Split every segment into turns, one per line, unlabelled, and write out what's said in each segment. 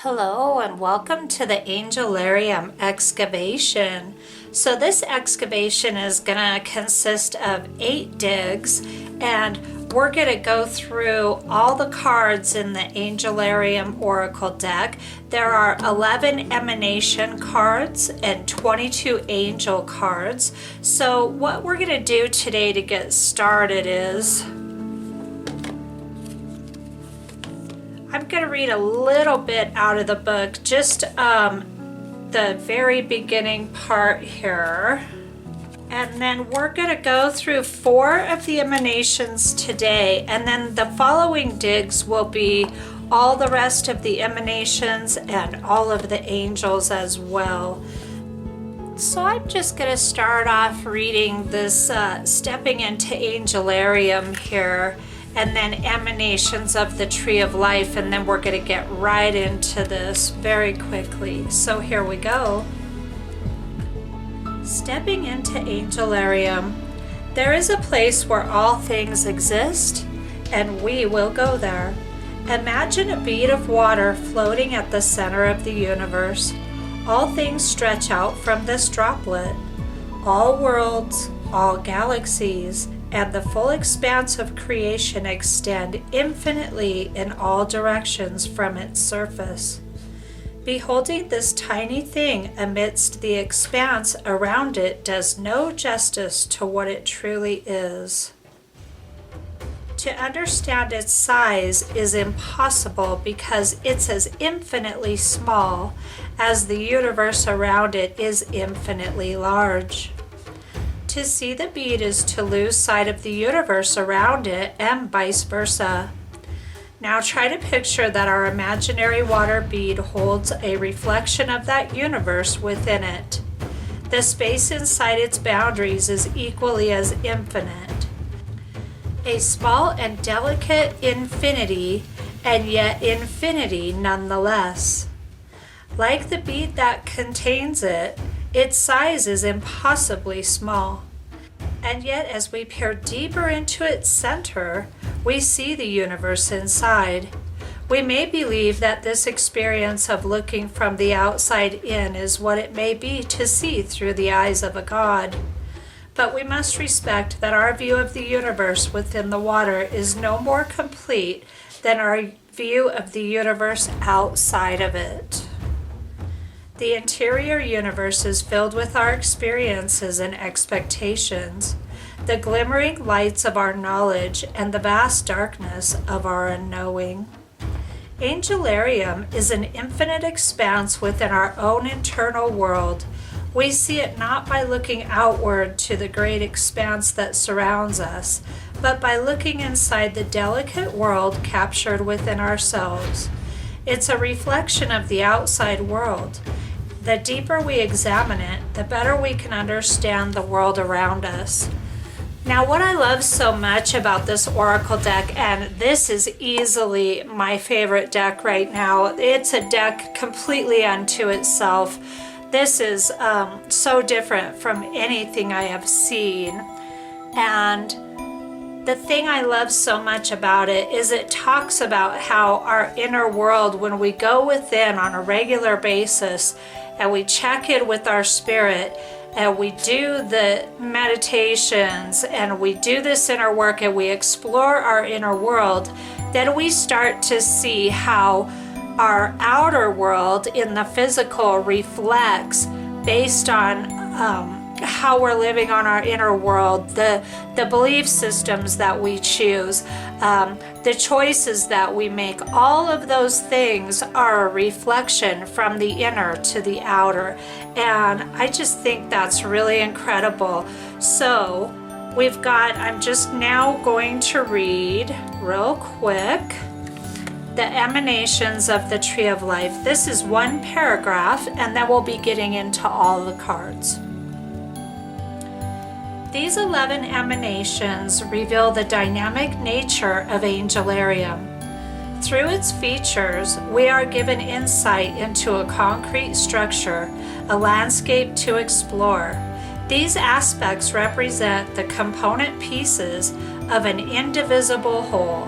Hello and welcome to the Angelarium Excavation. So this excavation is going to consist of 8 digs, and we're going to go through all the cards in the Angelarium Oracle deck. There are 11 emanation cards and 22 angel cards. So what we're going to do today to get started is I'm going to read a little bit out of the book, just the very beginning part here. And then we're going to go through 4 of the emanations today, and then the following digs will be all the rest of the emanations and all of the angels as well. So I'm just going to start off reading this Stepping into Angelarium here, and then emanations of the Tree of Life, and then we're going to get right into this very quickly. So here we go. Stepping into Angelarium. There is a place where all things exist, and we will go there. Imagine a bead of water floating at the center of the universe. All things stretch out from this droplet. All worlds, all galaxies, and the full expanse of creation extend infinitely in all directions from its surface. Beholding this tiny thing amidst the expanse around it does no justice to what it truly is. To understand its size is impossible because it's as infinitely small as the universe around it is infinitely large. To see the bead is to lose sight of the universe around it, and vice versa. Now try to picture that our imaginary water bead holds a reflection of that universe within it. The space inside its boundaries is equally as infinite. A small and delicate infinity, and yet infinity nonetheless. Like the bead that contains it, its size is impossibly small. And yet as we peer deeper into its center, we see the universe inside. We may believe that this experience of looking from the outside in is what it may be to see through the eyes of a god. But we must respect that our view of the universe within the water is no more complete than our view of the universe outside of it. The interior universe is filled with our experiences and expectations, the glimmering lights of our knowledge, and the vast darkness of our unknowing. Angelarium is an infinite expanse within our own internal world. We see it not by looking outward to the great expanse that surrounds us, but by looking inside the delicate world captured within ourselves. It's a reflection of the outside world. The deeper we examine it, the better we can understand the world around us. Now, what I love so much about this Oracle deck, and this is easily my favorite deck right now, it's a deck completely unto itself. This is so different from anything I have seen. And the thing I love so much about it is it talks about how our inner world, when we go within on a regular basis and we check in with our spirit and we do the meditations and we do this inner work and we explore our inner world, then we start to see how our outer world in the physical reflects based on how we're living on our inner world, the belief systems that we choose, the choices that we make. All of those things are a reflection from the inner to the outer, and I just think that's really incredible. So we've got, I'm just now going to read real quick the emanations of the Tree of Life. This is one paragraph, and then we'll be getting into all the cards. These 11 emanations reveal the dynamic nature of Angelarium. Through its features, we are given insight into a concrete structure, a landscape to explore. These aspects represent the component pieces of an indivisible whole.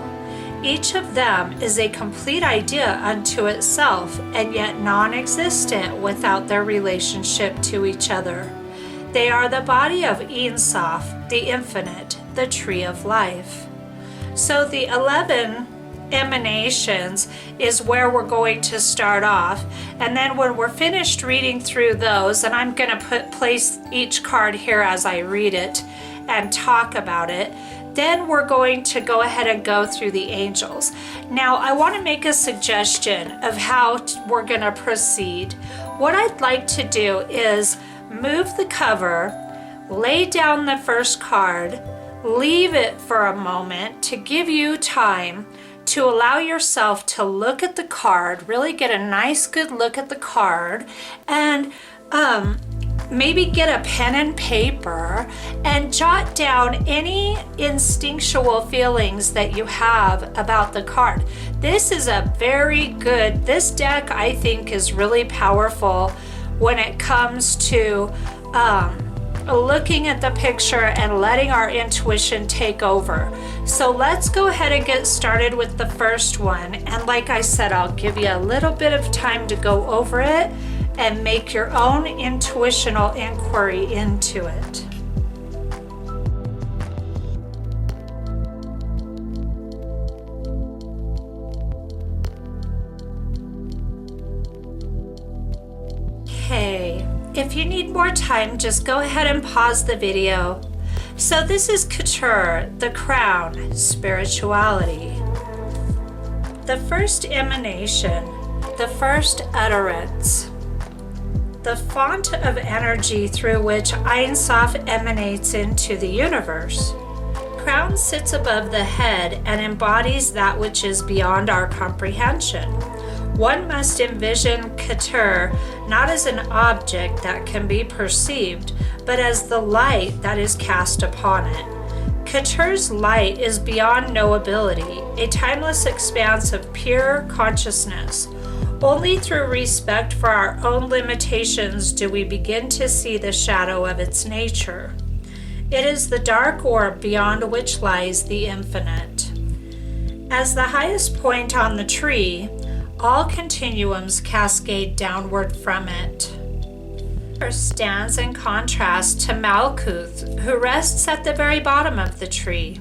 Each of them is a complete idea unto itself and yet non-existent without their relationship to each other. They are the body of Ein Sof, the infinite, the tree of life. So the 11 emanations is where we're going to start off, and then when we're finished reading through those, and I'm going to place each card here as I read it and talk about it, then we're going to go ahead and go through the angels. Now I want to make a suggestion of how we're going to proceed. What I'd like to do is move the cover, lay down the first card, leave it for a moment to give you time to allow yourself to look at the card, really get a nice good look at the card, and maybe get a pen and paper and jot down any instinctual feelings that you have about the card. This is a very good, this deck I think is really powerful when it comes to looking at the picture and letting our intuition take over. So let's go ahead and get started with the first one. And like I said, I'll give you a little bit of time to go over it and make your own intuitional inquiry into it. Okay, if you need more time, just go ahead and pause the video. So this is Couture, the crown, spirituality. The first emanation, the first utterance. The font of energy through which Ein Sof emanates into the universe. Crown sits above the head and embodies that which is beyond our comprehension. One must envision Couture not as an object that can be perceived, but as the light that is cast upon it. Couture's light is beyond knowability, a timeless expanse of pure consciousness. Only through respect for our own limitations do we begin to see the shadow of its nature. It is the dark orb beyond which lies the infinite. As the highest point on the tree, all continuums cascade downward from it. It stands in contrast to Malkuth, who rests at the very bottom of the tree.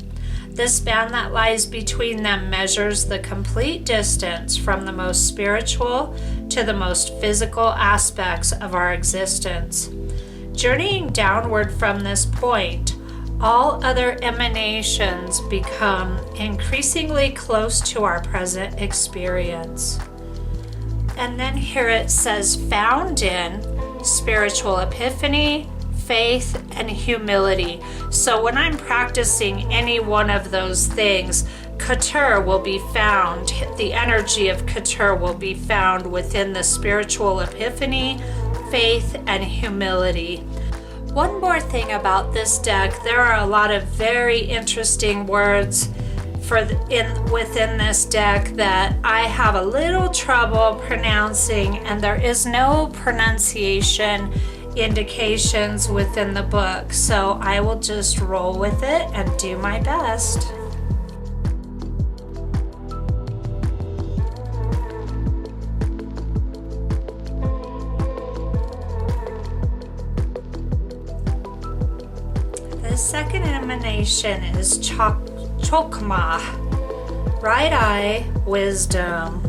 The span that lies between them measures the complete distance from the most spiritual to the most physical aspects of our existence. Journeying downward from this point, all other emanations become increasingly close to our present experience. And then here it says, found in spiritual epiphany, faith, and humility. So when I'm practicing any one of those things, Couture will be found, the energy of Couture will be found within the spiritual epiphany, faith, and humility. One more thing about this deck, there are a lot of very interesting words within this deck that I have a little trouble pronouncing, and there is no pronunciation indications within the book, so I will just roll with it and do my best. The second emanation is Chokmah, right eye, wisdom.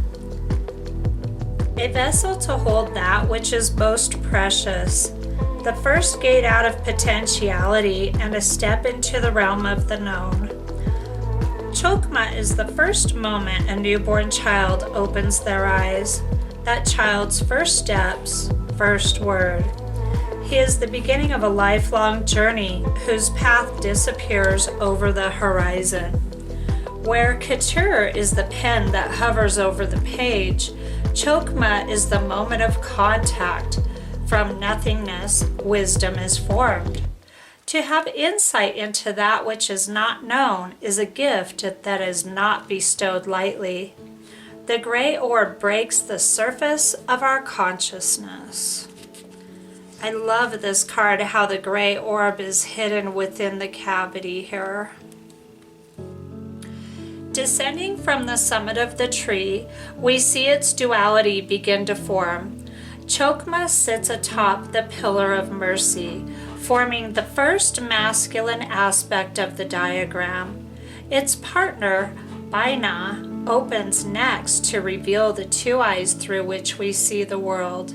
A vessel to hold that which is most precious, the first gate out of potentiality and a step into the realm of the known. Chokmah is the first moment a newborn child opens their eyes, that child's first steps, first word. He is the beginning of a lifelong journey whose path disappears over the horizon. Where Couture is the pen that hovers over the page, Chokmah is the moment of contact. From nothingness, wisdom is formed. To have insight into that which is not known is a gift that is not bestowed lightly. The gray orb breaks the surface of our consciousness. I love this card, how the gray orb is hidden within the cavity here. Descending from the summit of the tree, we see its duality begin to form. Chokmah sits atop the pillar of mercy, forming the first masculine aspect of the diagram. Its partner, Baina, opens next to reveal the two eyes through which we see the world.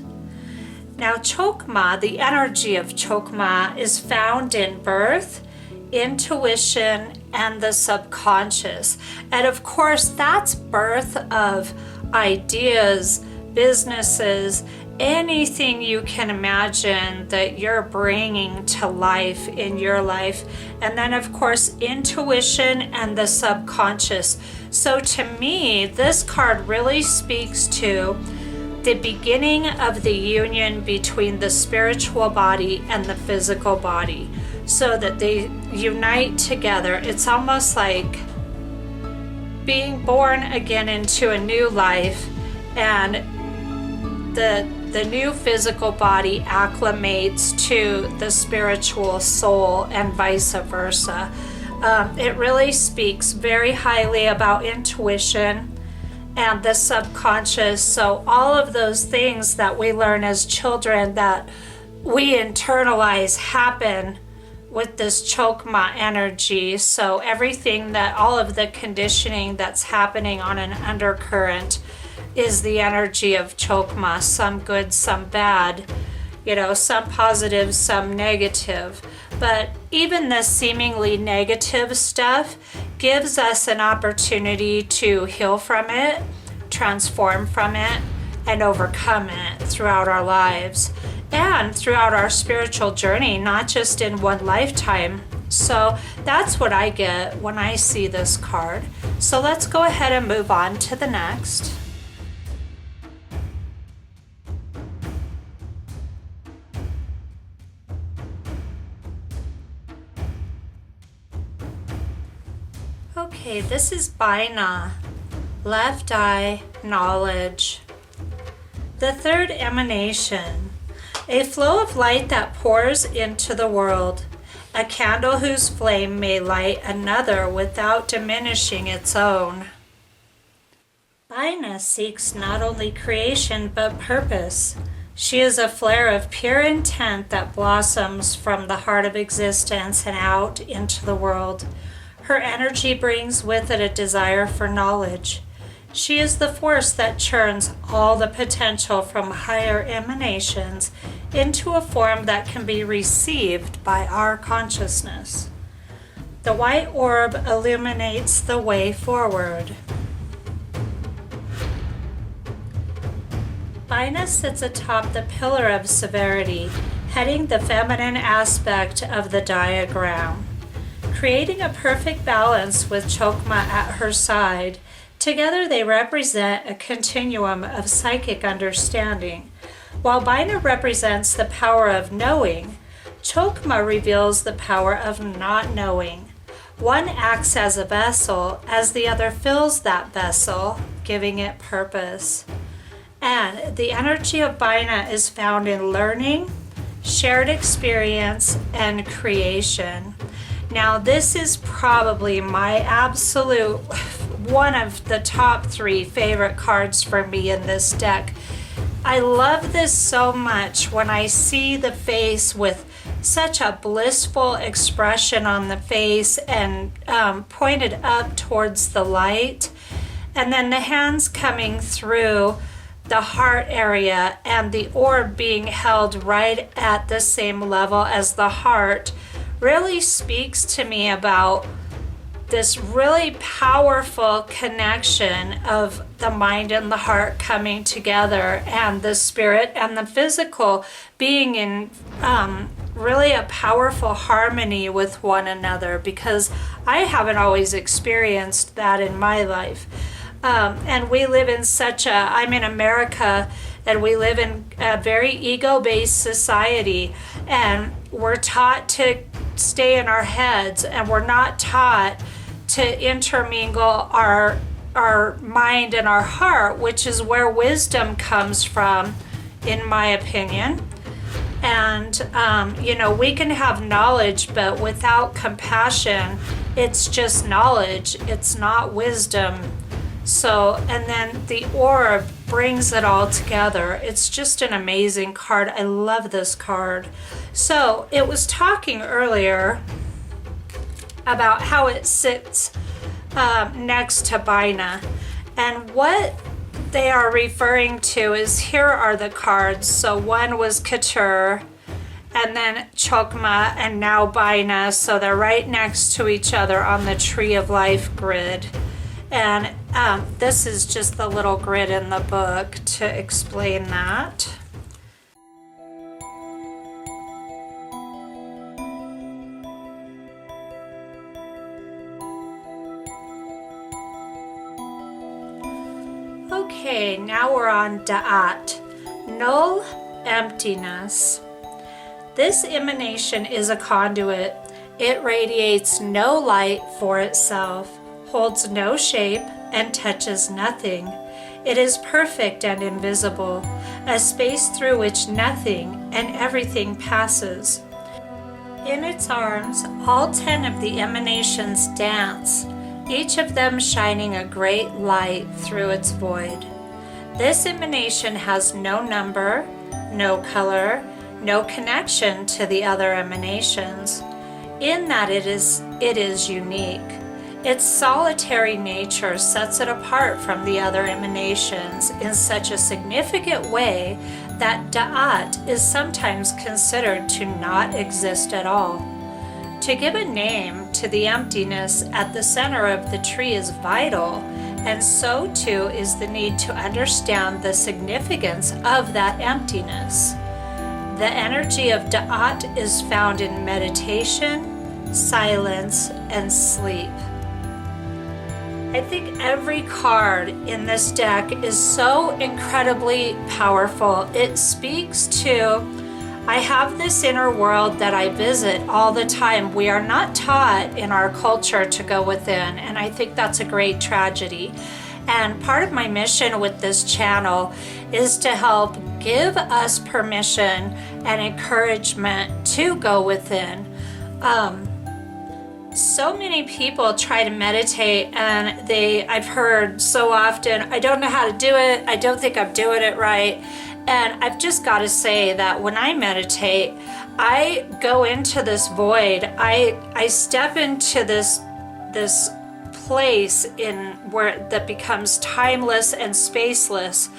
Now Chokmah, the energy of Chokmah, is found in birth, intuition, and the subconscious. And of course, that's birth of ideas, businesses, anything you can imagine that you're bringing to life in your life. And then of course, intuition and the subconscious. So to me, this card really speaks to the beginning of the union between the spiritual body and the physical body, so that they unite together. It's almost like being born again into a new life, and the new physical body acclimates to the spiritual soul and vice versa. It really speaks very highly about intuition and the subconscious. So all of those things that we learn as children that we internalize happen with this Chokmah energy. So everything that, all of the conditioning that's happening on an undercurrent is the energy of Chokmah, some good, some bad, some positive, some negative. But even the seemingly negative stuff gives us an opportunity to heal from it, transform from it, and overcome it throughout our lives and throughout our spiritual journey, not just in one lifetime. So that's what I get when I see this card. So let's go ahead and move on to the next. Okay, this is Baina, left eye, knowledge. The third emanation, a flow of light that pours into the world, a candle whose flame may light another without diminishing its own. Baina seeks not only creation but purpose. She is a flare of pure intent that blossoms from the heart of existence and out into the world. Her energy brings with it a desire for knowledge. She is the force that churns all the potential from higher emanations into a form that can be received by our consciousness. The white orb illuminates the way forward. Baina sits atop the pillar of severity, heading the feminine aspect of the diagram. Creating a perfect balance with Chokmah at her side, together they represent a continuum of psychic understanding. While Baina represents the power of knowing, Chokmah reveals the power of not knowing. One acts as a vessel as the other fills that vessel, giving it purpose. And the energy of Baina is found in learning, shared experience, and creation. Now, this is probably my absolute one of the top 3 favorite cards for me in this deck. I love this so much when I see the face with such a blissful expression on the face and pointed up towards the light, and then the hands coming through the heart area and the orb being held right at the same level as the heart really speaks to me about this really powerful connection of the mind and the heart coming together, and the spirit and the physical being in really a powerful harmony with one another, because I haven't always experienced that in my life. And we live in I'm in America, and we live in a very ego-based society, and we're taught to stay in our heads, and we're not taught to intermingle our mind and our heart, which is where wisdom comes from, in my opinion. And we can have knowledge, but without compassion it's just knowledge, it's not wisdom. So, and then the orb brings it all together. It's just an amazing card. I love this card. So it was talking earlier about how it sits next to Bina, and what they are referring to is, here are the cards. So one was Ketur, and then Chokma, and now Bina. So they're right next to each other on the Tree of Life grid. And this is just the little grid in the book to explain that. Okay, now we're on Da'at, null, emptiness. This emanation is a conduit. It radiates no light for itself, holds no shape, and touches nothing. It is perfect and invisible, a space through which nothing and everything passes. In its arms, all 10 of the emanations dance, each of them shining a great light through its void. This emanation has no number, no color, no connection to the other emanations, in that it is unique. Its solitary nature sets it apart from the other emanations in such a significant way that Da'at is sometimes considered to not exist at all. To give a name to the emptiness at the center of the tree is vital, and so too is the need to understand the significance of that emptiness. The energy of Da'at is found in meditation, silence, and sleep. I think every card in this deck is so incredibly powerful. It speaks to, I have this inner world that I visit all the time. We are not taught in our culture to go within, and I think that's a great tragedy. And part of my mission with this channel is to help give us permission and encouragement to go within. So many people try to meditate, and I've heard so often, I don't know how to do it, I don't think I'm doing it right. And I've just got to say that when I meditate, I go into this void. I step into this place that becomes timeless and spaceless,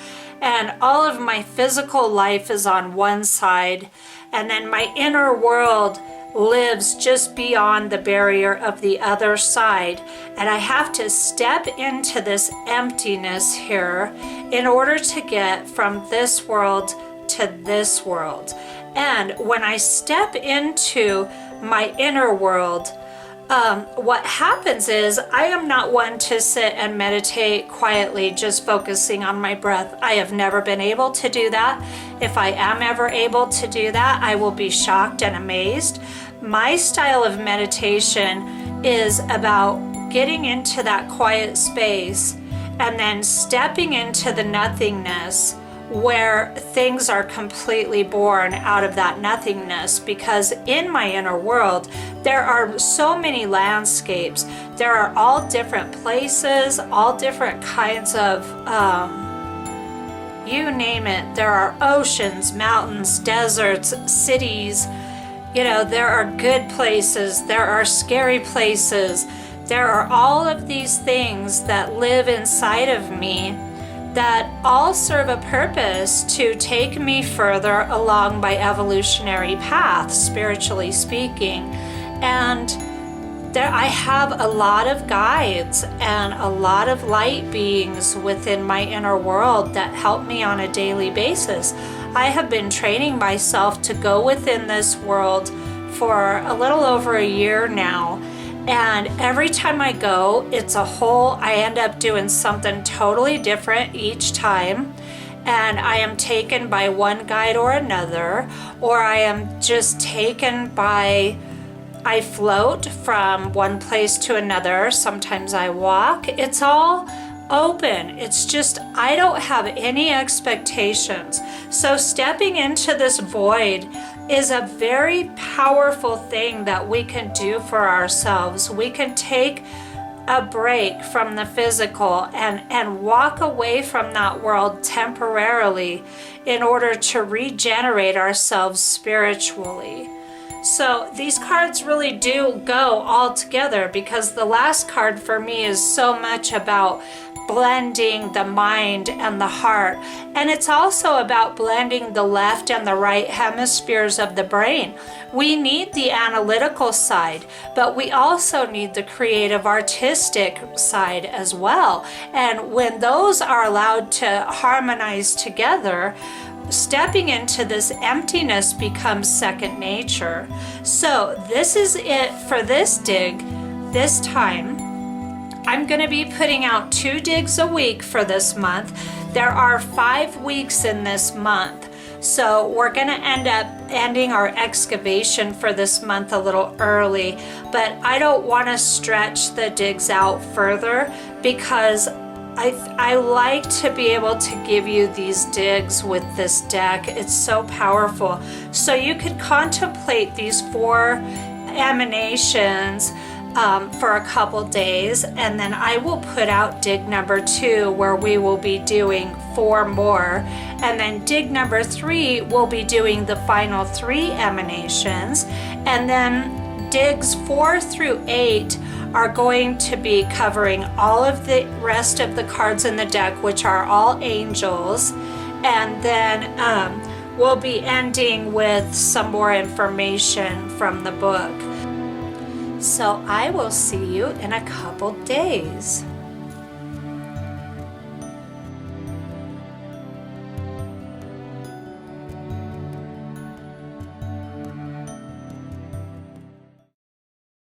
and all of my physical life is on one side, and then my inner world lives just beyond the barrier of the other side, and I have to step into this emptiness here in order to get from this world to this world. And when I step into my inner world, what happens is I am not one to sit and meditate quietly, just focusing on my breath. I have never been able to do that. If I am ever able to do that, I will be shocked and amazed. My style of meditation is about getting into that quiet space and then stepping into the nothingness, where things are completely born out of that nothingness, because in my inner world there are so many landscapes. There are all different places, all different kinds of you name it. There are oceans, mountains, deserts, cities. There are good places, there are scary places. There are all of these things that live inside of me that all serve a purpose to take me further along my evolutionary path, spiritually speaking. And I have a lot of guides and a lot of light beings within my inner world that help me on a daily basis. I have been training myself to go within this world for a little over a year now. And every time I go, I end up doing something totally different each time. And I am taken by one guide or another, or I am just taken by, I float from one place to another. Sometimes I walk. It's all open. It's just, I don't have any expectations. So stepping into this void is a very powerful thing that we can do for ourselves. We can take a break from the physical and walk away from that world temporarily in order to regenerate ourselves spiritually. So these cards really do go all together, because the last card for me is so much about blending the mind and the heart. And it's also about blending the left and the right hemispheres of the brain. We need the analytical side, but we also need the creative, artistic side as well. And when those are allowed to harmonize together, stepping into this emptiness becomes second nature. So this is it for this dig. This time, I'm going to be putting out 2 digs a week for this month. There are 5 weeks in this month. So we're going to end up ending our excavation for this month a little early, but I don't want to stretch the digs out further, because I like to be able to give you these digs with this deck. It's so powerful. So you could contemplate these 4 emanations for a couple days, and then I will put out dig number 2, where we will be doing 4 more, and then dig number 3 will be doing the final 3 emanations, and then digs 4 through 8 are going to be covering all of the rest of the cards in the deck, which are all angels, and then we'll be ending with some more information from the book. So I will see you in a couple days.